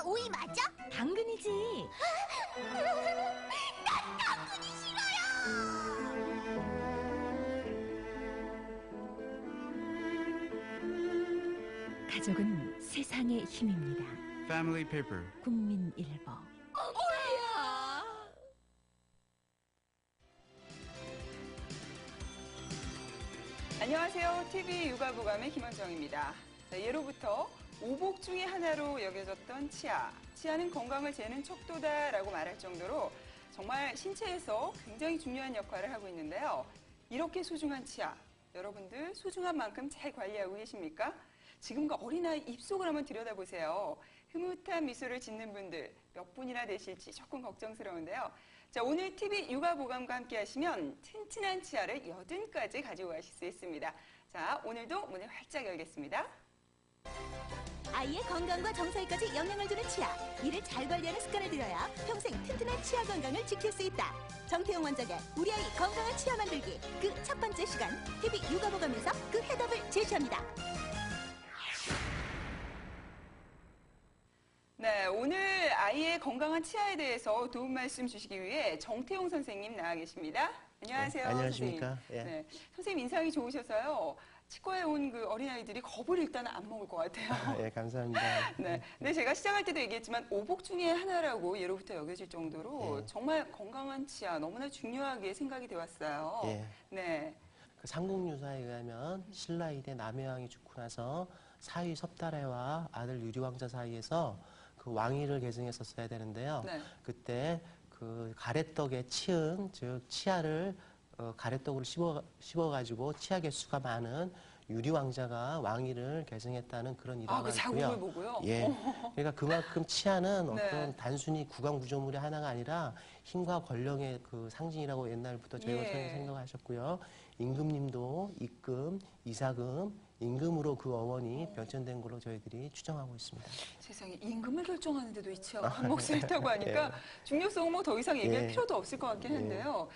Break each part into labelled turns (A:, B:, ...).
A: 오이 맞아?
B: 당근이지.
A: 난 당근이 싫어요.
B: 가족은 세상의 힘입니다.
C: Family Paper.
B: 국민일보.
A: 뭐야?
D: 안녕하세요. TV 육아부감의 김원정입니다. 예로부터 오복 중의 하나로 여겨졌던 치아. 치아는 건강을 재는 척도다라고 말할 정도로 정말 신체에서 굉장히 중요한 역할을 하고 있는데요. 이렇게 소중한 치아, 여러분들 소중한 만큼 잘 관리하고 계십니까? 지금과 어린아이 입속을 한번 들여다보세요. 흐뭇한 미소를 짓는 분들 몇 분이나 되실지 조금 걱정스러운데요. 자, 오늘 TV 육아보감과 함께 하시면 튼튼한 치아를 80까지 가지고 가실 수 있습니다. 자, 오늘도 문을 활짝 열겠습니다.
B: 아이의 건강과 정서에까지 영향을 주는 치아. 이를 잘 관리하는 습관을 들여야 평생 튼튼한 치아 건강을 지킬 수 있다. 정태용 원장의 우리 아이 건강한 치아 만들기. 그 첫 번째 시간 TV 육아보감에서 그 해답을 제시합니다.
D: 네, 오늘 아이의 건강한 치아에 대해서 도움 말씀 주시기 위해 정태용 선생님 나와 계십니다. 안녕하세요.
E: 네, 안녕하십니까.
D: 선생님.
E: 예.
D: 네, 선생님 인상이 좋으셔서요. 치과에 온 그 어린아이들이 겁을 일단은 안 먹을 것 같아요.
E: 예, 감사합니다.
D: 네. 근데 제가 시작할 때도 얘기했지만 오복 중에 하나라고 예로부터 여겨질 정도로
E: 예.
D: 정말 건강한 치아 너무나 중요하게 생각이 되었어요.
E: 예.
D: 네.
E: 그 삼국유사에 의하면 신라이대 남해왕이 죽고 나서 사위 섭달해와 아들 유리왕자 사이에서 그 왕위를 계승했었어야 되는데요.
D: 네.
E: 그때 그 가래떡에 치은, 즉 치아를 가래떡으로 씹어가지고 치아 개수가 많은 유리왕자가 왕위를 계승했다는 그런 일화가
D: 그
E: 있고요.
D: 자국을 보고요?
E: 예. 그러니까 그만큼 치아는
D: 네.
E: 어떤 단순히 구강 구조물의 하나가 아니라 힘과 권력의 그 상징이라고 옛날부터 저희가
D: 예.
E: 생각하셨고요. 임금님도 입금, 이사금, 임금으로 그 어원이 변천된 걸로 저희들이 추정하고 있습니다.
D: 세상에 임금을 결정하는데도 이 치아가 한 몫을 했다고 하니까
E: 예.
D: 중요성은 뭐 더 이상 얘기할
E: 예.
D: 필요도 없을 것 같긴 한데요.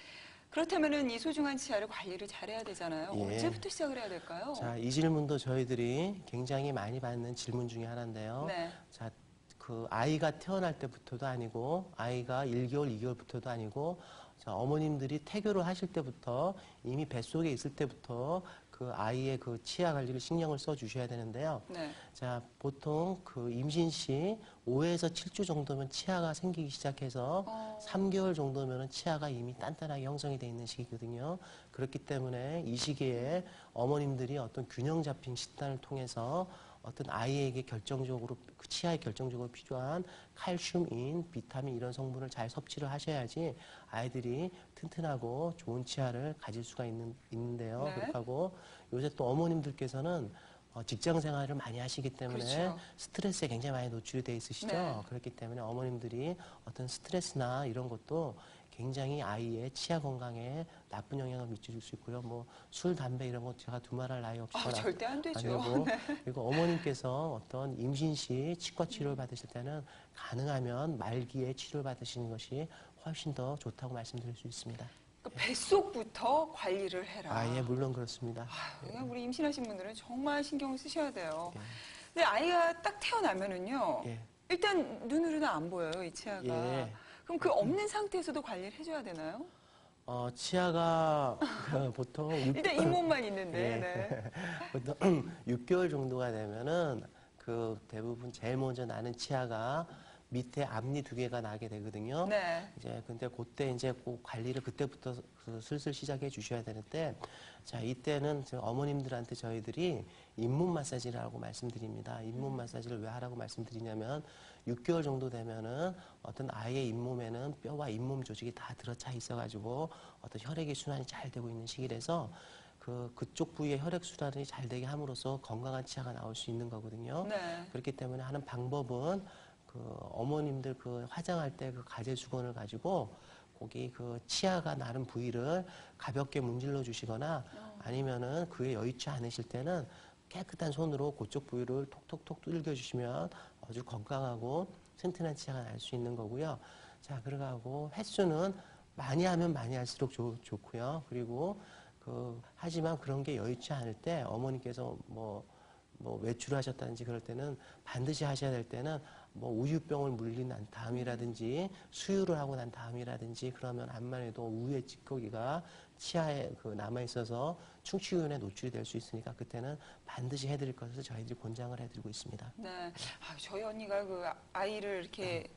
D: 그렇다면은 이 소중한 치아를 관리를 잘해야 되잖아요.
E: 예.
D: 언제부터 시작을 해야 될까요?
E: 자, 이 질문도 저희들이 굉장히 많이 받는 질문 중에 하나인데요.
D: 네.
E: 자, 그 아이가 태어날 때부터도 아니고 아이가 1개월, 2개월부터도 아니고 자, 어머님들이 태교를 하실 때부터 이미 뱃속에 있을 때부터 그 아이의 그 치아 관리를 신경을 써 주셔야 되는데요.
D: 네.
E: 자, 보통 그 임신 시 5에서 7주 정도면 치아가 생기기 시작해서 3개월 정도면은 치아가 이미 단단하게 형성이 되어 있는 시기거든요. 그렇기 때문에 이 시기에 어머님들이 어떤 균형 잡힌 식단을 통해서 어떤 아이에게 결정적으로 그 치아에 결정적으로 필요한 칼슘인 비타민 이런 성분을 잘 섭취를 하셔야지 아이들이 튼튼하고 좋은 치아를 가질 수가 있는데요.
D: 네.
E: 그렇고 요새 또 어머님들께서는 직장 생활을 많이 하시기 때문에
D: 그렇죠.
E: 스트레스에 굉장히 많이 노출이 돼 있으시죠.
D: 네.
E: 그렇기 때문에 어머님들이 어떤 스트레스나 이런 것도 굉장히 아이의 치아 건강에 나쁜 영향을 미칠 수 있고요. 뭐 술, 담배 이런 것 제가 두말할 나위 없이
D: 절대 안 되죠.
E: 되고
D: 네.
E: 그리고 어머님께서 어떤 임신 시 치과 치료를 받으실 때는 가능하면 말기에 치료를 받으시는 것이 훨씬 더 좋다고 말씀드릴 수 있습니다.
D: 그 뱃속부터 관리를 해라.
E: 아, 예, 물론 그렇습니다.
D: 그냥 우리 임신하신 분들은 정말 신경을 쓰셔야 돼요. 근데 아이가 딱 태어나면은요.
E: 예.
D: 일단 눈으로는 안 보여요, 이 치아가.
E: 예.
D: 그럼 그 없는 상태에서도 관리를 해줘야 되나요?
E: 치아가 보통
D: 일단 잇몸만 있는데.
E: 예.
D: 네.
E: 보통 6개월 정도가 되면은 그 대부분 제일 먼저 나는 치아가 밑에 앞니 2개가 나게 되거든요.
D: 네.
E: 이제 근데 그때 이제 꼭 관리를 그때부터 슬슬 시작해 주셔야 되는데, 자, 이때는 어머님들한테 저희들이 잇몸 마사지라고 말씀드립니다. 잇몸 마사지를 왜 하라고 말씀드리냐면 6개월 정도 되면은 어떤 아이의 잇몸에는 뼈와 잇몸 조직이 다 들어차 있어가지고 어떤 혈액의 순환이 잘 되고 있는 시기라서 그쪽 부위의 혈액순환이 잘 되게 함으로써 건강한 치아가 나올 수 있는 거거든요.
D: 네.
E: 그렇기 때문에 하는 방법은 어머님들 화장할 때 그 가제 수건을 가지고 거기 그 치아가 나는 부위를 가볍게 문질러 주시거나 아니면은 그에 여의치 않으실 때는 깨끗한 손으로 그쪽 부위를 톡톡톡 두들겨 주시면 아주 건강하고 튼튼한 치아가 날 수 있는 거고요. 자, 그러고 횟수는 많이 하면 많이 할수록 좋고요. 그리고 하지만 그런 게 여의치 않을 때 어머니께서 뭐 외출하셨다든지 그럴 때는 반드시 하셔야 될 때는 뭐 우유병을 물린 난 다음이라든지 수유를 하고 난 다음이라든지 그러면 암만 해도 우유의 찌꺼기가 치아에 그 남아 있어서 충치균에 노출이 될 수 있으니까 그때는 반드시 해드릴 것을 저희들이 권장을 해드리고 있습니다.
D: 네. 아, 저희 언니가 그 아이를 이렇게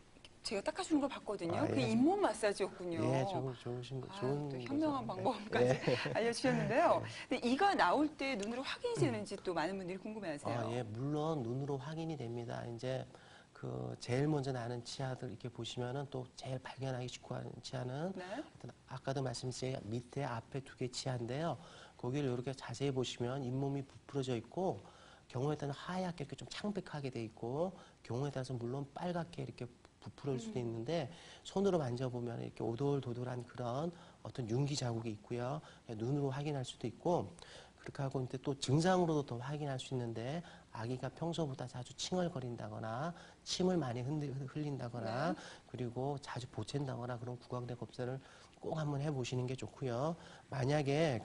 D: 제가 닦아주는 걸 봤거든요.
E: 아,
D: 그
E: 예.
D: 잇몸 마사지였군요.
E: 예, 좋으신 거,
D: 아,
E: 좋은
D: 또
E: 거죠.
D: 현명한
E: 네.
D: 방법까지 알려주셨는데요. 근데 이가 나올 때 눈으로 확인이 되는지 또 많은 분들이 궁금해하세요.
E: 예, 물론 눈으로 확인이 됩니다. 이제 그 제일 먼저 나는 치아들 이렇게 보시면은 또 제일 발견하기 쉽고 하는 치아는
D: 네.
E: 하여튼 아까도 말씀드린 밑에 앞에 두 개 치아인데요. 거기를 이렇게 자세히 보시면 잇몸이 부풀어져 있고 경우에 따라서 하얗게 이렇게 좀 창백하게 돼 있고 경우에 따라서 물론 빨갛게 이렇게 부풀을 수도 있는데 손으로 만져보면 이렇게 오돌도돌한 그런 어떤 윤기 자국이 있고요. 눈으로 확인할 수도 있고 그렇게 하고 이제 또 증상으로도 더 확인할 수 있는데 아기가 평소보다 자주 칭얼거린다거나 침을 많이 흘린다거나
D: 네.
E: 그리고 자주 보챈다거나 그런 구강대 검사를 꼭 한번 해보시는 게 좋고요. 만약에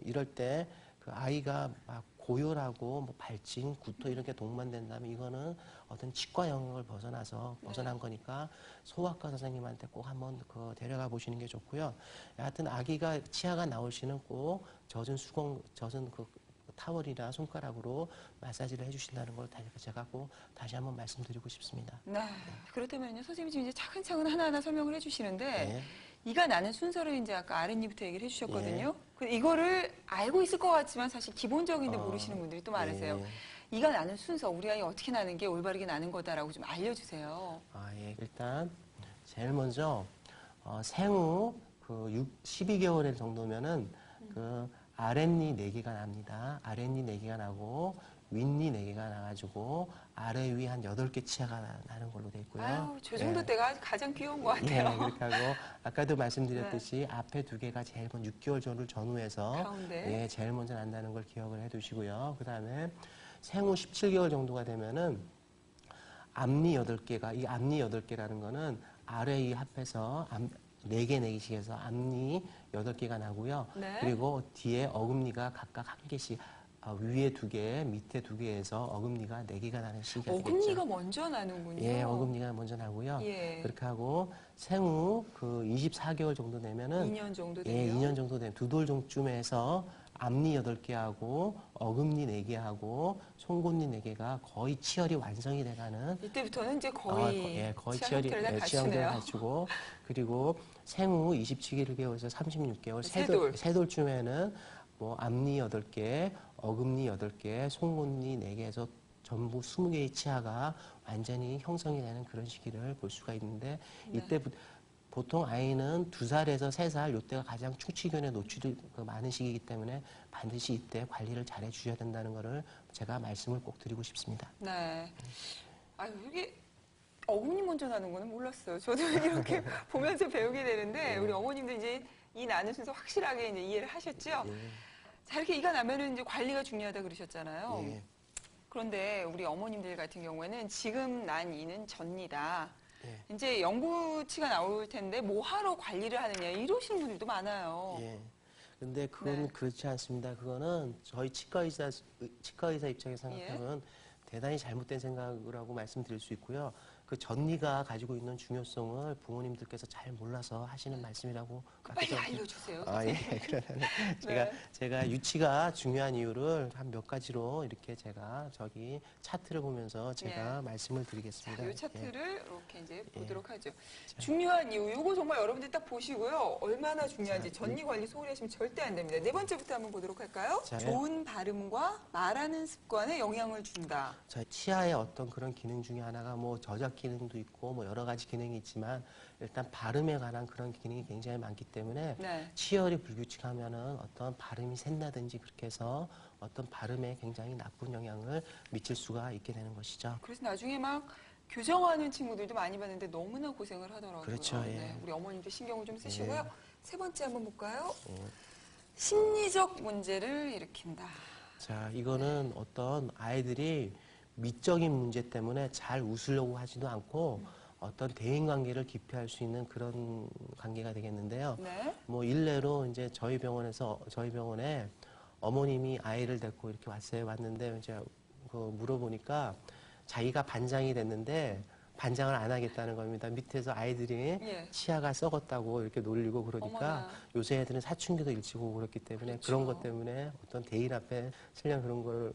E: 이럴 때 그 아이가 막 고열하고 뭐 발진, 구토 이런 게 동반된다면 이거는 어떤 치과 영역을 벗어난 거니까 소아과 선생님한테 꼭 한번 데려가 보시는 게 좋고요. 하여튼 아기가 치아가 나올 시는 꼭 젖은 그 타월이나 손가락으로 마사지를 해주신다는 걸 제가 꼭 다시 한번 말씀드리고 싶습니다.
D: 네. 그렇다면요, 선생님이 지금 이제 차근차근 하나하나 설명을 해주시는데
E: 네.
D: 이가 나는 순서를 이제 아까 아랫니부터 얘기를 해주셨거든요. 근데 이거를 알고 있을 것 같지만 사실 기본적인데 모르시는 분들이 또 많으세요.
E: 예.
D: 이가 나는 순서, 우리 아이 어떻게 나는 게 올바르게 나는 거다라고 좀 알려주세요.
E: 예. 일단 제일 먼저 생후 12개월 정도면은 그 아랫니 4개가 납니다. 아랫니 4개가 나고 윗니 4개가 나가지고 아래 위 한 8개 치아가 나는 걸로 돼 있고요.
D: 아유, 저 정도
E: 예.
D: 때가 가장 귀여운 것
E: 예,
D: 같아요.
E: 그렇게 하고 아까도 말씀드렸듯이 앞에 2개가 제일 먼저 6개월 전을 전후해서
D: 가운데.
E: 예, 제일 먼저 난다는 걸 기억을 해두시고요. 그 다음에 생후 17개월 정도가 되면은 앞니 8개가 이 앞니 8개라는 거는 아래 위 합해서 4개씩 해서 앞니 8개가 나고요.
D: 네.
E: 그리고 뒤에 어금니가 각각 1개씩 위에 2개, 밑에 2개에서 어금니가 4개가 나는 시기가 되겠죠.
D: 어금니가 먼저 나는군요.
E: 예, 어금니가 먼저 나고요.
D: 예.
E: 그렇게 하고 생후 24개월 정도 되면은
D: 2년 정도
E: 예,
D: 되면
E: 2년 정도 되면 2돌 정도쯤에서 앞니 8개하고 어금니 4개하고 송곳니 4개가 거의 치열이 완성이 돼가는
D: 이때부터는 이제 거의
E: 거의
D: 치아
E: 치열이
D: 형태를 다
E: 치형을
D: 갖추네요.
E: 갖추고 그리고 생후 27개월에서 36개월
D: 세 돌.
E: 세 돌쯤에는 뭐 앞니 8개, 어금니 8개, 송곳니 4개에서 전부 20개의 치아가 완전히 형성이 되는 그런 시기를 볼 수가 있는데 이때 보통 아이는 2살에서 3살 이때가 가장 충치균에 노출이 많은 시기이기 때문에 반드시 이때 관리를 잘 해주셔야 된다는 거를 제가 말씀을 꼭 드리고 싶습니다.
D: 네. 아유, 이게 어금니 먼저 나는 거는 몰랐어요. 저도 이렇게 보면서 배우게 되는데 우리 어머님도 이제 이 나는 순서 확실하게 이제 이해를 하셨죠? 자, 이렇게 이가 나면은 이제 관리가 중요하다 그러셨잖아요.
E: 예.
D: 그런데 우리 어머님들 같은 경우에는 지금 난 이는 전니다.
E: 예.
D: 이제 영구치가 나올 텐데 뭐 하러 관리를 하느냐 이러시는 분들도 많아요.
E: 예. 근데 그건
D: 네.
E: 그렇지 않습니다. 그거는 저희 치과 의사 입장에서 생각하면 대단히 잘못된 생각을 하고 말씀드릴 수 있고요. 그 전니가 가지고 있는 중요성을 부모님들께서 잘 몰라서 하시는 말씀이라고
D: 빨리 알려주세요.
E: 예. 그러면 제가 유치가 중요한 이유를 한 몇 가지로 이렇게 제가 저기 차트를 보면서 제가 말씀을 드리겠습니다.
D: 자, 이 차트를 이렇게 이제 보도록 하죠. 중요한 이유, 이거 정말 여러분들 딱 보시고요. 얼마나 중요한지 전니 관리 소홀히 하시면 절대 안 됩니다. 네 번째부터 한번 보도록 할까요?
E: 자,
D: 좋은 발음과 말하는 습관에 영향을 준다.
E: 저희 치아의 어떤 그런 기능 중에 하나가 뭐 저작 기능도 있고 뭐 여러 가지 기능이 있지만 일단 발음에 관한 그런 기능이 굉장히 많기 때문에
D: 네.
E: 치열이 불규칙하면은 어떤 발음이 샌다든지 그렇게 해서 어떤 발음에 굉장히 나쁜 영향을 미칠 수가 있게 되는 것이죠.
D: 그래서 나중에 막 교정하는 친구들도 많이 봤는데 너무나 고생을 하더라고요.
E: 그렇죠, 예.
D: 네, 우리 어머님도 신경을 좀 쓰시고요.
E: 예.
D: 세 번째 한번 볼까요?
E: 예.
D: 심리적 문제를 일으킨다.
E: 자, 이거는 어떤 아이들이 미적인 문제 때문에 잘 웃으려고 하지도 않고 어떤 대인관계를 기피할 수 있는 그런 관계가 되겠는데요.
D: 네.
E: 뭐 일례로 이제 저희 병원에 어머님이 아이를 데리고 이렇게 왔는데 이제 물어보니까 자기가 반장이 됐는데 반장을 안 하겠다는 겁니다. 밑에서 아이들이
D: 예.
E: 치아가 썩었다고 이렇게 놀리고 그러니까
D: 어머나.
E: 요새 애들은 사춘기도 일찍 오고 그렇기 때문에
D: 그렇죠.
E: 그런것 때문에 어떤 대인 앞에 설령 그런 걸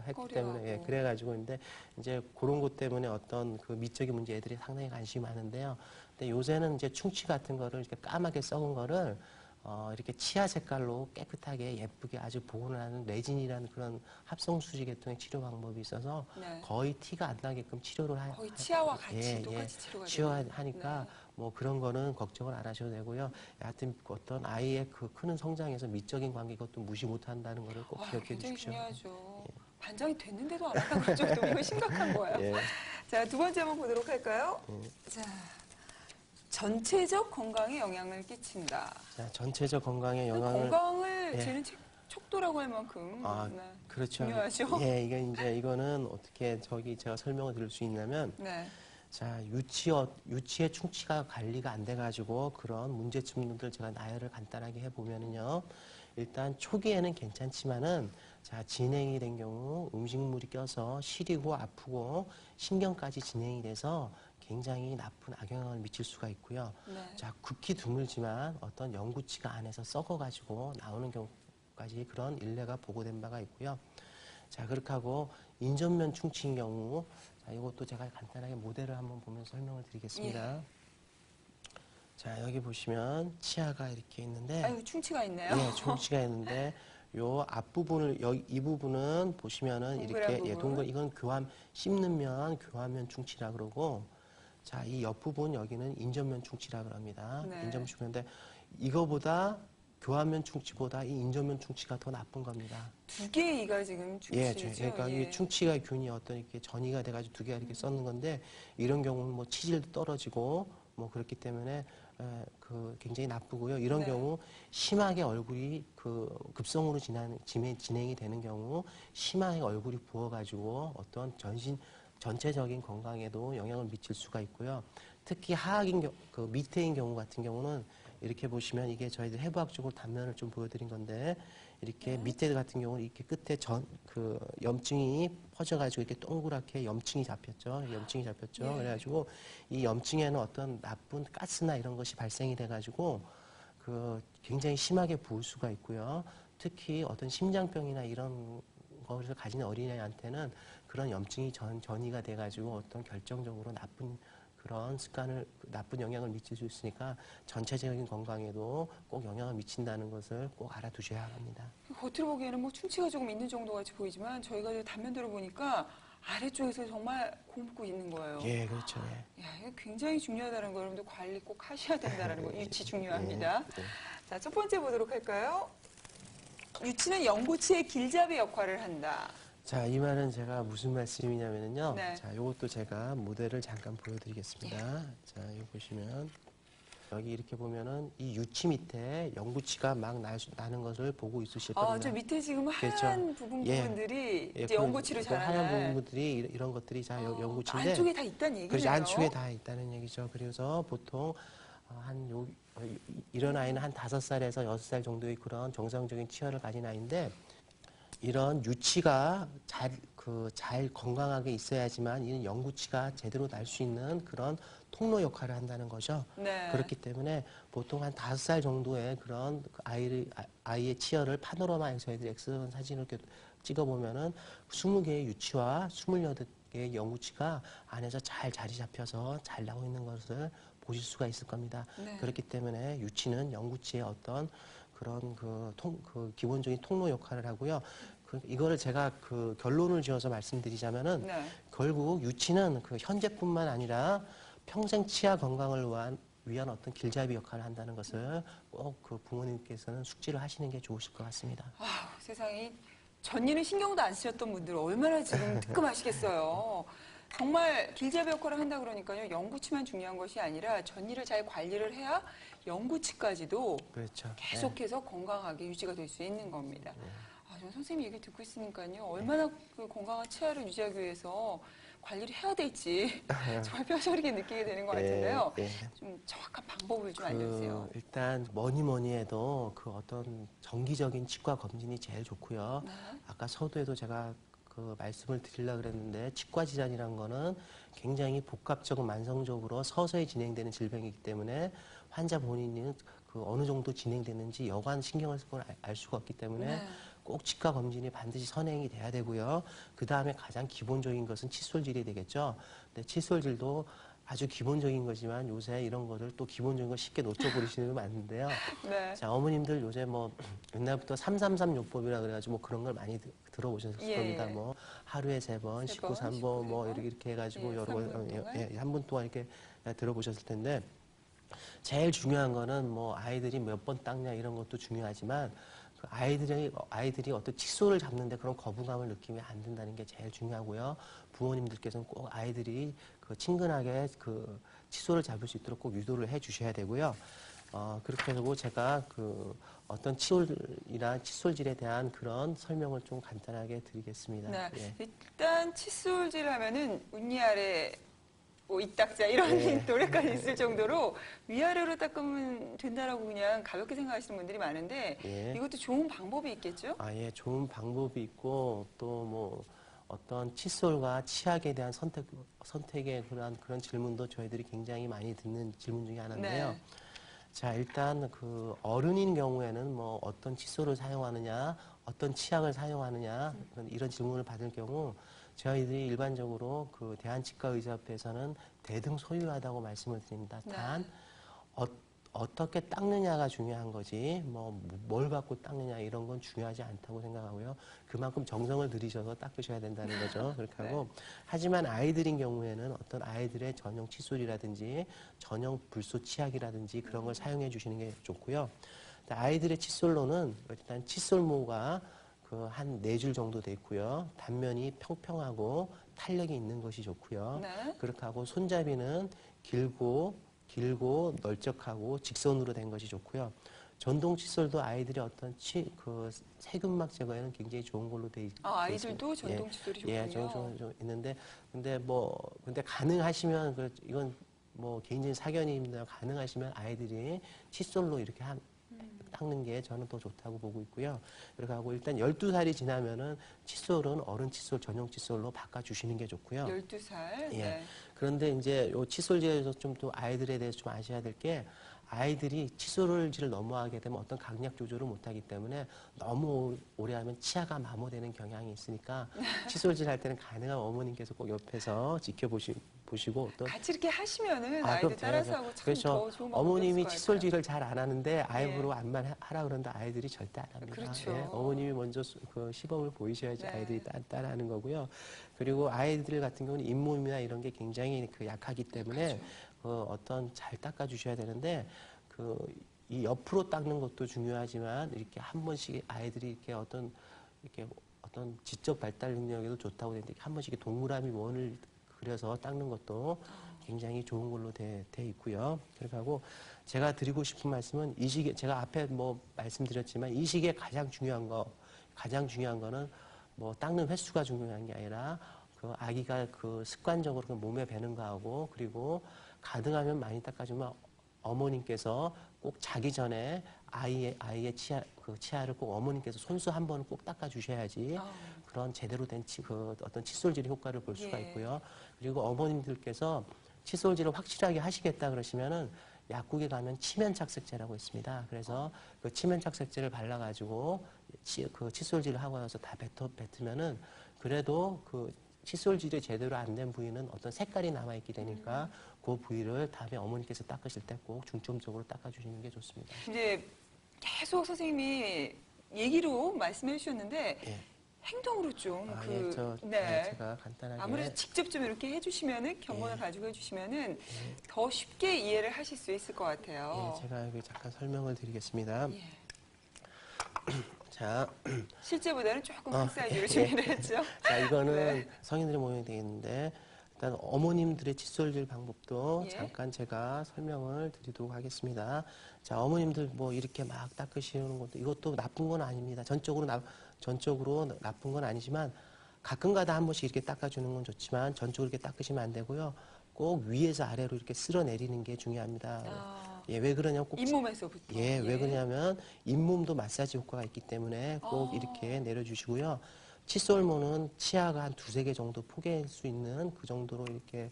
E: 했기 때문에
D: 꺼려하고.
E: 그래가지고 근데 이제 그런 것 때문에 어떤 그 미적인 문제 애들이 상당히 관심이 많은데요. 근데 요새는 이제 충치 같은 거를 이렇게 까맣게 썩은 거를 이렇게 치아 색깔로 깨끗하게 예쁘게 아주 복원을 하는 레진이라는 그런 합성수지 계통의 치료 방법이 있어서
D: 네.
E: 거의 티가 안 나게끔 치료를
D: 거의 치아와 같이 똑같이 치료가
E: 치료하니까
D: 네.
E: 뭐 그런 거는 걱정을 안 하셔도 되고요. 하여튼 어떤 아이의 그 크는 성장에서 미적인 관계 것도 무시 못 한다는 거를 꼭 기억해
D: 굉장히
E: 주십시오.
D: 중요하죠. 반장이 됐는데도 안 한다고 그럴 정도면 심각한 거예요.
E: 예.
D: 자, 두 번째 한번 보도록 할까요? 자, 전체적 건강에 영향을 끼친다.
E: 자, 전체적 건강에 영향을
D: 건강을
E: 예.
D: 재는 촉도라고 할 만큼 네.
E: 그렇죠.
D: 중요하죠.
E: 예, 이거는 어떻게 제가 설명을 드릴 수 있냐면
D: 네.
E: 자, 유치의 충치가 관리가 안 돼가지고 그런 문제점들 제가 나열을 간단하게 해보면은요. 일단 초기에는 괜찮지만은 자, 진행이 된 경우 음식물이 껴서 시리고 아프고 신경까지 진행이 돼서 굉장히 나쁜 악영향을 미칠 수가 있고요.
D: 네.
E: 자, 극히 드물지만 어떤 영구치가 안에서 썩어가지고 나오는 경우까지 그런 일례가 보고된 바가 있고요. 자, 그렇게 하고 인전면 충치인 경우 자, 이것도 제가 간단하게 모델을 한번 보면서 설명을 드리겠습니다.
D: 예.
E: 자, 여기 보시면 치아가 이렇게 있는데
D: 아유, 충치가 있네요.
E: 예, 충치가 있는데 요 앞부분을 이 부분은 보시면은
D: 동그란
E: 이렇게 예,
D: 부분.
E: 이건 씹는 면 교환면 충치라 그러고 자, 이 옆부분 여기는 인전면 충치라 그럽니다.
D: 네.
E: 인전면 충치인데 이거보다 교환면 충치보다 이 인전면 충치가 더 나쁜 겁니다.
D: 두 개의 이가 지금
E: 예,
D: 충치죠.
E: 그러니까
D: 예.
E: 이 충치가 균이 어떤 이렇게 전이가 돼가지고 두 개가 이렇게 썩는 건데 이런 경우는 뭐 치질도 떨어지고 뭐 그렇기 때문에 굉장히 나쁘고요. 이런
D: 네.
E: 경우 심하게 얼굴이 급성으로 진행이 되는 경우 심하게 얼굴이 부어가지고 어떤 전체적인 건강에도 영향을 미칠 수가 있고요. 특히 밑에인 경우 같은 경우는 이렇게 보시면 이게 저희들 해부학적으로 단면을 좀 보여드린 건데 이렇게 밑에 같은 경우는 이렇게 끝에 염증이 퍼져가지고 이렇게 동그랗게 염증이 잡혔죠.
D: 예.
E: 그래가지고 이 염증에는 어떤 나쁜 가스나 이런 것이 발생이 돼가지고 굉장히 심하게 부을 수가 있고요. 특히 어떤 심장병이나 이런 것을 가진 어린아이한테는 그런 염증이 전이가 돼가지고 어떤 결정적으로 나쁜 영향을 미칠 수 있으니까 전체적인 건강에도 꼭 영향을 미친다는 것을 꼭 알아두셔야 합니다.
D: 겉으로 보기에는 뭐 충치가 조금 있는 정도 같이 보이지만 저희가 단면대로 보니까 아래쪽에서 정말 곰고 있는 거예요.
E: 예, 그렇죠. 예.
D: 야, 이거 굉장히 중요하다는 거 여러분들 관리 꼭 하셔야 된다는 거. 유치 중요합니다.
E: 예.
D: 자, 첫 번째 보도록 할까요? 유치는 영구치의 길잡이 역할을 한다.
E: 자, 이 말은 제가 무슨 말씀이냐면요.
D: 네.
E: 자, 요것도 제가 모델을 잠깐 보여드리겠습니다. 자, 여기 보시면 여기 이렇게 보면은 이 유치 밑에 영구치가 막 나는 것을 보고 있으실 겁니다.
D: 저 밑에 지금 하얀
E: 그렇죠.
D: 부분들이
E: 예,
D: 이제 영구치를
E: 하얀
D: 자라는
E: 부분들이 이런 것들이 다 영구치인데
D: 안쪽에 다 있다는 얘기네요.
E: 그렇죠. 안쪽에 다 있다는 얘기죠. 그래서 보통 이런 아이는 한 5살에서 6살 정도의 그런 정상적인 치아를 가진 아이인데 이런 유치가 잘 건강하게 있어야지만 이는 영구치가 제대로 날 수 있는 그런 통로 역할을 한다는 거죠.
D: 네.
E: 그렇기 때문에 보통 한 5살 정도의 그런 아이의 치아를 파노라마에서 저희들이 엑스선 사진을 이렇게 찍어보면은 20개의 유치와 28개의 영구치가 안에서 잘 자리 잡혀서 잘 나오고 있는 것을 보실 수가 있을 겁니다.
D: 네.
E: 그렇기 때문에 유치는 영구치의 어떤 그런 기본적인 통로 역할을 하고요. 이거를 제가 결론을 지어서 말씀드리자면은
D: 네.
E: 결국 유치는 현재뿐만 아니라 평생 치아 건강을 위한 어떤 길잡이 역할을 한다는 것을 꼭 부모님께서는 숙지를 하시는 게 좋으실 것 같습니다.
D: 세상에 전이는 신경도 안 쓰셨던 분들 얼마나 지금 뜨끔하시겠어요. 정말 길잡이 역할을 한다 그러니까요. 영구치만 중요한 것이 아니라 전이를 잘 관리를 해야 영구치까지도
E: 그렇죠.
D: 계속해서 건강하게 유지가 될 수 있는 겁니다. 저는 선생님 얘기 듣고 있으니까요. 얼마나 건강한 치아를 유지하기 위해서 관리를 해야 될지 정말 뼈저리게 느끼게 되는 것 같은데요. 좀 정확한 방법을 좀 알려주세요.
E: 일단 뭐니 해도 어떤 정기적인 치과 검진이 제일 좋고요.
D: 네.
E: 아까 서두에도 제가 그 말씀을 드리려고 그랬는데 치과 질환이란 거는 굉장히 복합적으로 만성적으로 서서히 진행되는 질병이기 때문에 환자 본인은 그 어느 정도 진행되는지 여관 신경을 쓰고 알 수가 없기 때문에
D: 네.
E: 꼭 치과 검진이 반드시 선행이 돼야 되고요. 그 다음에 가장 기본적인 것은 칫솔질이 되겠죠. 근데 칫솔질도 아주 기본적인 거지만 요새 이런 거를 또 기본적인 걸 쉽게 놓쳐버리시는 분 많은데요.
D: 네.
E: 자, 어머님들 요새 뭐 옛날부터 333 요법이라 그래가지고 뭐 그런 걸 많이 들어보셨을
D: 예,
E: 겁니다.
D: 예.
E: 뭐 하루에 3번,
D: 세
E: 19,
D: 번,
E: 3번 뭐
D: 19
E: 이렇게 해가지고
D: 예,
E: 여러 번,
D: 3분 동안.
E: 한 분 동안 이렇게 들어보셨을 텐데 제일 중요한 거는 뭐 아이들이 몇 번 닦냐 이런 것도 중요하지만 그 아이들이 어떤 칫솔을 잡는데 그런 거부감을 느끼면 안 된다는 게 제일 중요하고요. 부모님들께서는 꼭 아이들이 그 친근하게 그 칫솔을 잡을 수 있도록 꼭 유도를 해 주셔야 되고요. 그렇게 하고 제가 그 어떤 칫솔질에 대한 그런 설명을 좀 간단하게 드리겠습니다.
D: 네.
E: 예.
D: 일단 칫솔질 하면은 윗니아래 뭐 이딱자 이런
E: 네.
D: 노래까지 있을 정도로 위아래로 닦으면 된다라고 그냥 가볍게 생각하시는 분들이 많은데
E: 예.
D: 이것도 좋은 방법이 있겠죠?
E: 예, 좋은 방법이 있고 또 뭐 어떤 칫솔과 치약에 대한 선택의 그런 질문도 저희들이 굉장히 많이 듣는 질문 중에 하나인데요.
D: 네.
E: 자, 일단 그 어른인 경우에는 뭐 어떤 칫솔을 사용하느냐, 어떤 치약을 사용하느냐 이런 질문을 받을 경우 저희들이 일반적으로 그 대한치과의사협회에서는 대등소유하다고 말씀을 드립니다.
D: 네.
E: 단 어떻게 닦느냐가 중요한 거지 뭐 뭘 갖고 닦느냐 이런 건 중요하지 않다고 생각하고요. 그만큼 정성을 들이셔서 닦으셔야 된다는 거죠. 그렇게 하고 하지만 아이들인 경우에는 어떤 아이들의 전용 칫솔이라든지 전용 불소 치약이라든지 그런 걸 사용해 주시는 게 좋고요. 아이들의 칫솔로는 일단 칫솔모가 그 한 4줄 정도 돼 있고요. 단면이 평평하고 탄력이 있는 것이 좋고요.
D: 네.
E: 그렇게 하고 손잡이는 길고 널쩍하고 직선으로 된 것이 좋고요. 전동 칫솔도 아이들이 어떤 그 세균막 제거에는 굉장히 좋은 걸로 돼 있고.
D: 아이들도 전동 칫솔이 좋군요.
E: 예, 좀 있는데 근데 가능하시면 이건 뭐 개인적인 사견입니다. 가능하시면 아이들이 칫솔로 이렇게 닦는 게 저는 더 좋다고 보고 있고요. 그렇게 하고 일단 12살이 지나면은 칫솔은 어른 칫솔 전용 칫솔로 바꿔주시는 게 좋고요.
D: 12살.
E: 예.
D: 네.
E: 그런데 이제 요 칫솔질에서 좀 또 아이들에 대해서 좀 아셔야 될 게 아이들이 칫솔질을 너무 하게 되면 어떤 강약 조절을 못하기 때문에 너무 오래 하면 치아가 마모되는 경향이 있으니까 칫솔질 할 때는 가능한 어머님께서 꼭 옆에서 지켜보시고 또
D: 같이 이렇게 하시면은 아이들 따라서 하고 참
E: 그렇죠.
D: 더 좋은 방법이
E: 어머님이
D: 있을 것 같아요.
E: 칫솔질을 잘 안 하는데 아이브로 안만 하라 그러는데 아이들이 절대 안 합니다.
D: 그렇죠.
E: 예, 어머님이 먼저 그 시범을 보이셔야지
D: 네.
E: 아이들이 따라하는 거고요. 그리고 아이들 같은 경우는 잇몸이나 이런 게 굉장히 그 약하기 때문에 어떤 잘 닦아주셔야 되는데 이 옆으로 닦는 것도 중요하지만 이렇게 한 번씩 아이들이 이렇게 어떤 지적 발달 능력에도 좋다고 되는데 한 번씩 동그라미 원을 그려서 닦는 것도 굉장히 좋은 걸로 돼 있고요. 그렇게 하고 제가 드리고 싶은 말씀은 이 시기에 제가 앞에 뭐 말씀드렸지만 이 시기에 가장 중요한 거는 뭐 닦는 횟수가 중요한 게 아니라 그 아기가 그 습관적으로 그 몸에 배는 거하고 그리고 가능하면 많이 닦아주면 어머님께서 꼭 자기 전에 아이의 치아를 꼭 어머님께서 손수 한 번은 꼭 닦아주셔야지 그런 제대로 된 어떤 칫솔질 효과를 볼 수가
D: 예.
E: 있고요. 그리고 어머님들께서 칫솔질을 확실하게 하시겠다 그러시면은 약국에 가면 치면착색제라고 있습니다. 그래서 그 치면착색제를 발라가지고 그 칫솔질을 하고 나서 다 뱉으면은 그래도 그 칫솔질이 제대로 안 된 부위는 어떤 색깔이 남아있게 되니까 그 부위를 다음에 어머니께서 닦으실 때 꼭 중점적으로 닦아주시는 게 좋습니다.
D: 이제 계속 선생님이 얘기로 말씀해 주셨는데
E: 예.
D: 행동으로 좀
E: 제가 간단하게
D: 아무래도 직접 좀 이렇게 해주시면은 견본을 가지고 해주시면은 더 쉽게 이해를 하실 수 있을 것 같아요.
E: 예, 제가 여기 잠깐 설명을 드리겠습니다.
D: 예.
E: 자,
D: 실제보다는 조금 큰 사이즈로 준비를 했죠.
E: 자, 이거는
D: 네.
E: 성인들이 모여야 되겠는데 일단 어머님들의 칫솔질 방법도
D: 예.
E: 잠깐 제가 설명을 드리도록 하겠습니다. 자, 어머님들 뭐 이렇게 막 닦으시는 것도 이것도 나쁜 건 아닙니다. 전적으로 나쁜 건 아니지만 가끔가다 한 번씩 이렇게 닦아주는 건 좋지만 전적으로 이렇게 닦으시면 안 되고요. 꼭 위에서 아래로 이렇게 쓸어 내리는 게 중요합니다. 예, 왜 그러냐면 꼭
D: 잇몸에서부터.
E: 왜 그러냐면 잇몸도 마사지 효과가 있기 때문에 꼭 이렇게 내려주시고요. 칫솔 호르몬은 치아가 한 두세 개 정도 포개일 수 있는 그 정도로 이렇게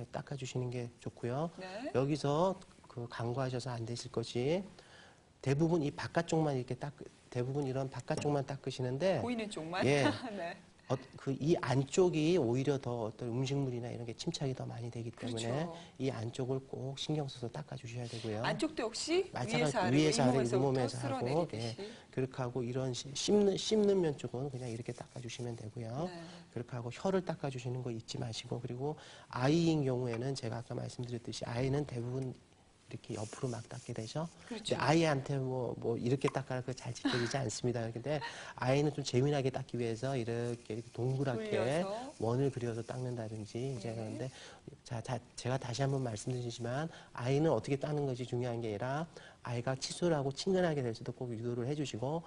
E: 닦아주시는 게 좋고요.
D: 네.
E: 여기서 그 간과하셔서 안 되실 것이 대부분 이 바깥쪽만 이렇게 대부분 이런 바깥쪽만 닦으시는데
D: 보이는 쪽만.
E: 예.
D: 네.
E: 이 안쪽이 오히려 더 어떤 음식물이나 이런 게 침착이 더 많이 되기 때문에
D: 그렇죠.
E: 이 안쪽을 꼭 신경 써서 닦아주셔야 되고요.
D: 안쪽도 역시
E: 마찬가지
D: 위에서 아래로
E: 위에서
D: 잇몸에서
E: 하고
D: 쓸어내리듯이.
E: 그렇게 하고 이런 씹는 면 쪽은 그냥 이렇게 닦아주시면 되고요.
D: 네.
E: 그렇게 하고 혀를 닦아주시는 거 잊지 마시고 그리고 아이인 경우에는 제가 아까 말씀드렸듯이 아이는 대부분 이렇게 옆으로 막 닦게 되죠.
D: 그렇죠.
E: 근데 아이한테 뭐 이렇게 닦아라 잘 지켜지지 않습니다. 근데 아이는 좀 재미나게 닦기 위해서 이렇게 동그랗게
D: 돌려서.
E: 원을 그려서 닦는다든지 이제 그런데 제가 다시 한번 말씀드리지만 아이는 어떻게 닦는 것이 중요한 게 아니라 아이가 칫솔하고 친근하게 될 수도 꼭 유도를 해주시고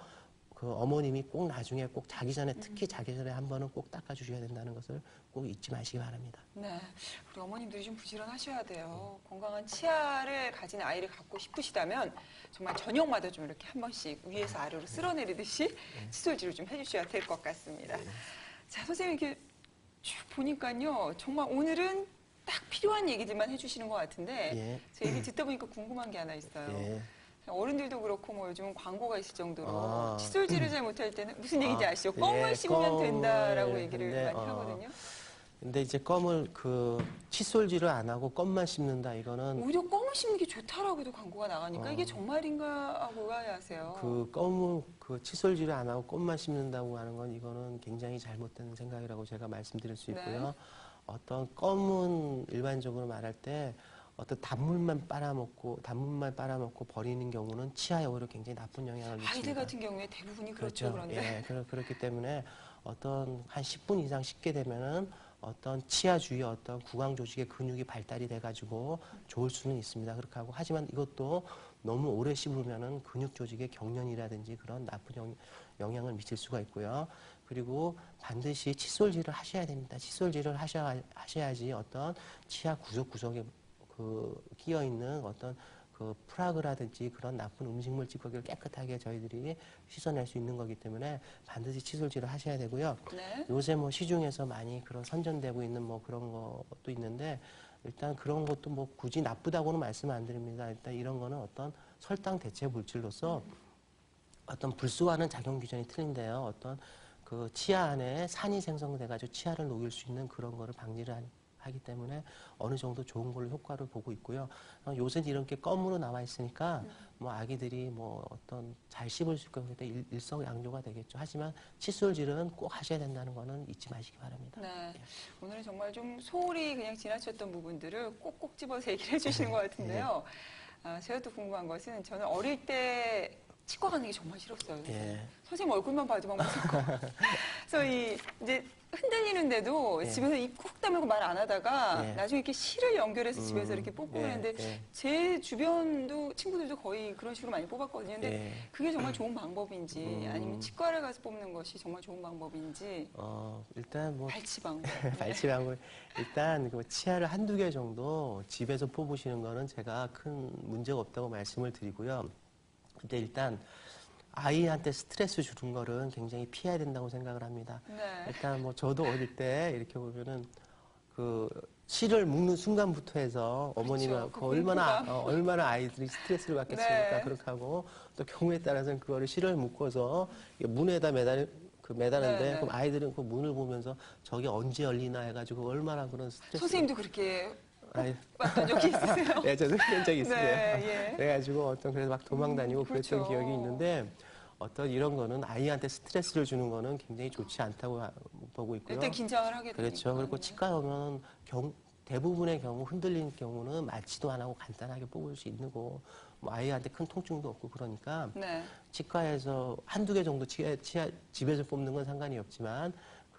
E: 그 어머님이 꼭 나중에 꼭 자기 전에 특히 자기 전에 한 번은 꼭 닦아주셔야 된다는 것을 꼭 잊지 마시기 바랍니다.
D: 네, 우리 어머님들이 좀 부지런하셔야 돼요. 건강한 치아를 가진 아이를 갖고 싶으시다면 정말 저녁마다 좀 이렇게 한 번씩 위에서 아래로 쓸어내리듯이 칫솔질을 좀 해주셔야 될 것 같습니다. 자, 선생님 이렇게 쭉 보니까요, 정말 오늘은 딱 필요한 얘기들만 해주시는 것 같은데
E: 예.
D: 제 얘기 듣다 보니까 궁금한 게 하나 있어요.
E: 예.
D: 어른들도 그렇고 뭐 요즘은 광고가 있을 정도로
E: 아.
D: 칫솔질을 잘 못할 때는 무슨 얘기인지
E: 아,
D: 아시죠? 껌을
E: 예,
D: 씹으면 된다라고
E: 껌을
D: 얘기를
E: 근데,
D: 많이 하거든요.
E: 근데 이제 껌을 칫솔질을 안 하고 껌만 씹는다 이거는
D: 오히려 껌을 씹는 게 좋다라고도 광고가 나가니까 이게 정말인가 하고 의아해하세요.
E: 그 칫솔질을 안 하고 껌만 씹는다고 하는 건 이거는 굉장히 잘못된 생각이라고 제가 말씀드릴 수 있고요.
D: 네.
E: 어떤 껌은 일반적으로 말할 때 어떤 단물만 빨아먹고 버리는 경우는 치아에 오히려 굉장히 나쁜 영향을 미칩니다.
D: 아이들 같은 경우에 대부분이 그렇죠. 그런데
E: 예, 그렇기 때문에 어떤 한 10분 이상 씻게 되면은 어떤 치아 주위에 어떤 구강 조직의 근육이 발달이 돼가지고 좋을 수는 있습니다. 그렇게 하고 하지만 이것도 너무 오래 씹으면은 근육 조직의 경련이라든지 그런 나쁜 영향을 미칠 수가 있고요. 그리고 반드시 칫솔질을 하셔야 됩니다. 칫솔질을 하셔야지 어떤 치아 구석구석에 끼어 있는 어떤 그 프라그라든지 그런 나쁜 음식물 찌꺼기를 깨끗하게 저희들이 씻어낼 수 있는 거기 때문에 반드시 칫솔질을 하셔야 되고요.
D: 네.
E: 요새 뭐 시중에서 많이 그런 선전되고 있는 뭐 그런 것도 있는데 일단 그런 것도 뭐 굳이 나쁘다고는 말씀 안 드립니다. 일단 이런 거는 어떤 설탕 대체 물질로서 어떤 불순하는 작용 규정이 틀린데요. 어떤 그 치아 안에 산이 생성돼가지고 치아를 녹일 수 있는 그런 거를 방지를 하기 때문에 어느 정도 좋은 걸로 효과를 보고 있고요. 요새는 이렇게 껌으로 나와 있으니까 뭐 아기들이 뭐 어떤 잘 씹을 수 있고 일석양조가 되겠죠. 하지만 칫솔질은 꼭 하셔야 된다는 거는 잊지 마시기 바랍니다.
D: 네. 오늘은 정말 좀 소홀히 그냥 지나쳤던 부분들을 꼭꼭 집어서 얘기를 해주시는 것 같은데요. 제가 또 궁금한 것은 저는 어릴 때 치과 가는 게 정말 싫었어요.
E: 예.
D: 선생님 얼굴만 봐도 막 무섭고. 그래서 이제 흔들리는데도
E: 예.
D: 집에서 입 쿡 다물고 말 안 하다가
E: 예.
D: 나중에 이렇게 실을 연결해서 집에서 이렇게 뽑고
E: 예,
D: 그러는데
E: 예.
D: 제 주변도 친구들도 거의 그런 식으로 많이 뽑았거든요. 근데
E: 예.
D: 그게 정말 좋은 방법인지 아니면 치과를 가서 뽑는 것이 정말 좋은 방법인지
E: 일단 뭐
D: 발치 방법.
E: 발치방울 일단 그 치아를 한두 개 정도 집에서 뽑으시는 거는 제가 큰 문제가 없다고 말씀을 드리고요. 근데 일단 아이한테 스트레스 주는 거는 굉장히 피해야 된다고 생각을 합니다.
D: 네.
E: 일단 뭐 저도 어릴 때 이렇게 보면은 그 실을 묶는 순간부터 해서 어머니가
D: 그렇죠. 그
E: 얼마나 아이들이 스트레스를 받겠습니까?
D: 네.
E: 그렇게 하고 또 경우에 따라서는 그거를 실을 묶어서 문에다 매다는데
D: 네, 네.
E: 그럼 아이들은 그 문을 보면서 저게 언제 열리나 해가지고 얼마나 그런 스트레스.
D: 선생님도 그렇게
E: 아이,
D: 봤던 적이 있으세요?
E: 네, 저도 그런 적이 있어요.
D: 네, 예.
E: 그래가지고 그래서 막 도망다니고 그랬던
D: 그렇죠.
E: 기억이 있는데 어떤 이런 거는 아이한테 스트레스를 주는 거는 굉장히 좋지 않다고 보고 있고요.
D: 일단 긴장을 하게 되니까.
E: 그렇죠. 그리고 치과에 오면 대부분의 경우 흔들리는 경우는 마취도 안 하고 간단하게 뽑을 수 있는 거, 뭐 아이한테 큰 통증도 없고 그러니까
D: 네.
E: 치과에서 한두 개 정도 집에서 뽑는 건 상관이 없지만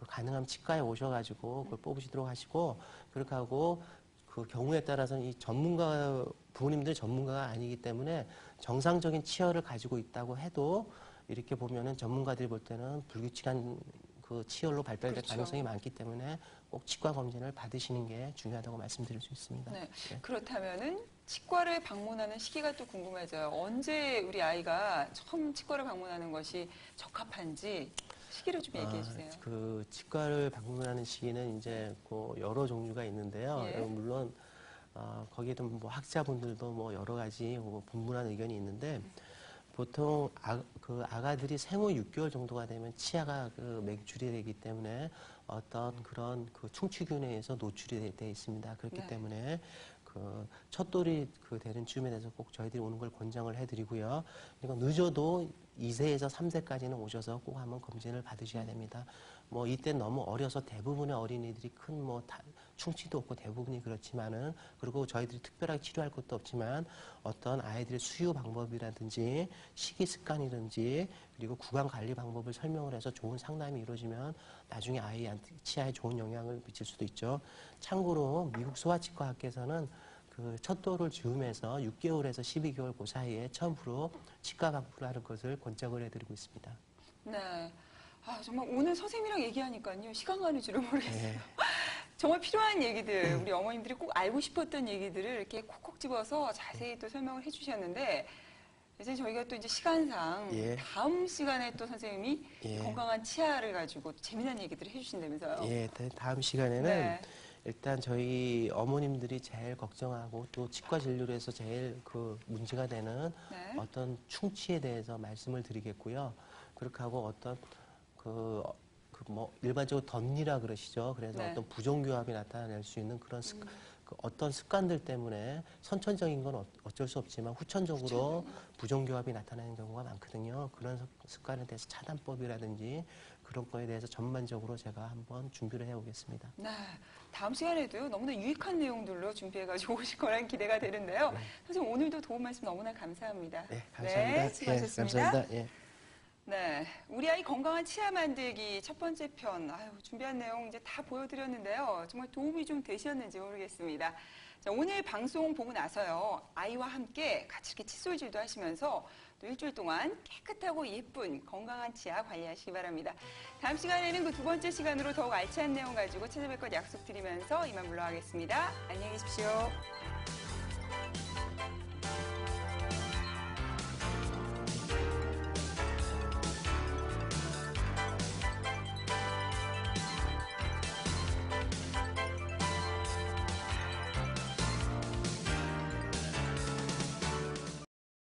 E: 가능하면 치과에 오셔가지고 그걸 뽑으시도록 하시고 그렇게 하고 그 경우에 따라서는 이 부모님들 전문가가 아니기 때문에 정상적인 치열을 가지고 있다고 해도 이렇게 보면은 전문가들이 볼 때는 불규칙한 그 치열로 발달될
D: 그렇죠.
E: 가능성이 많기 때문에 꼭 치과 검진을 받으시는 게 중요하다고 말씀드릴 수 있습니다.
D: 네. 그렇다면은 치과를 방문하는 시기가 또 궁금해져요. 언제 우리 아이가 처음 치과를 방문하는 것이 적합한지 시기를 좀 얘기해 주세요.
E: 그 치과를 방문하는 시기는 이제 그 여러 종류가 있는데요.
D: 예.
E: 물론 거기에도 뭐 학자분들도 뭐 여러 가지 뭐 분분한 의견이 있는데 보통 아가들이 생후 6개월 정도가 되면 치아가 그 맹출이 되기 때문에 어떤 그런 그 충치균에 의해서 노출이 돼 있습니다. 그렇기
D: 네.
E: 때문에 그 첫돌이 그 되는 쯤에 대해서 꼭 저희들이 오는 걸 권장을 해드리고요. 그리고 늦어도 2세에서 3세까지는 오셔서 꼭 한번 검진을 받으셔야 됩니다. 뭐 이때 너무 어려서 대부분의 어린이들이 큰 뭐 충치도 없고 대부분이 그렇지만은 그리고 저희들이 특별하게 치료할 것도 없지만 어떤 아이들의 수유 방법이라든지 식이 습관이든지 그리고 구강 관리 방법을 설명을 해서 좋은 상담이 이루어지면 나중에 아이한테 치아에 좋은 영향을 미칠 수도 있죠. 참고로 미국 소아치과학계에서는 그 첫돌을 즈음해서 6개월에서 12개월 그 사이에 처음으로 치과 방문을 하는 것을 권장을 해드리고 있습니다.
D: 네. 아, 정말 오늘 선생님이랑 얘기하니까요. 시간 가는 줄을 모르겠어요.
E: 네.
D: 정말 필요한 얘기들, 우리 어머님들이 꼭 알고 싶었던 얘기들을 이렇게 콕콕 집어서 자세히 또 설명을 해주셨는데, 이제 저희가 또 이제 시간상
E: 예.
D: 다음 시간에 또 선생님이
E: 예.
D: 건강한 치아를 가지고 또 재미난 얘기들을 해주신다면서요.
E: 예, 다음 시간에는
D: 네.
E: 일단 저희 어머님들이 제일 걱정하고 또 치과 진료를 해서 제일 그 문제가 되는
D: 네.
E: 어떤 충치에 대해서 말씀을 드리겠고요. 그렇게 하고 어떤 뭐 일반적으로 덧니라 그러시죠. 그래서
D: 네.
E: 어떤 부종교합이 나타낼 수 있는 그런 그 어떤 습관들 때문에 선천적인 건 어쩔 수 없지만 후천적으로 부종교합이 나타나는 경우가 많거든요. 그런 습관에 대해서 차단법이라든지 그런 거에 대해서 전반적으로 제가 한번 준비를 해오겠습니다.
D: 네. 다음 시간에도 너무나 유익한 내용들로 준비해가지고 오실 거란 기대가 되는데요.
E: 네.
D: 선생님 오늘도 도움 말씀 너무나 감사합니다.
E: 네, 감사합니다.
D: 네, 수고하셨습니다.
E: 예, 감사합니다. 예.
D: 네, 우리 아이 건강한 치아 만들기 첫 번째 편 준비한 내용 이제 다 보여드렸는데요. 정말 도움이 좀 되셨는지 모르겠습니다. 자, 오늘 방송 보고 나서요, 아이와 함께 같이 이렇게 칫솔질도 하시면서 또 일주일 동안 깨끗하고 예쁜 건강한 치아 관리하시기 바랍니다. 다음 시간에는 그 두 번째 시간으로 더욱 알찬 내용 가지고 찾아뵐 것 약속드리면서 이만 물러가겠습니다. 안녕히 계십시오.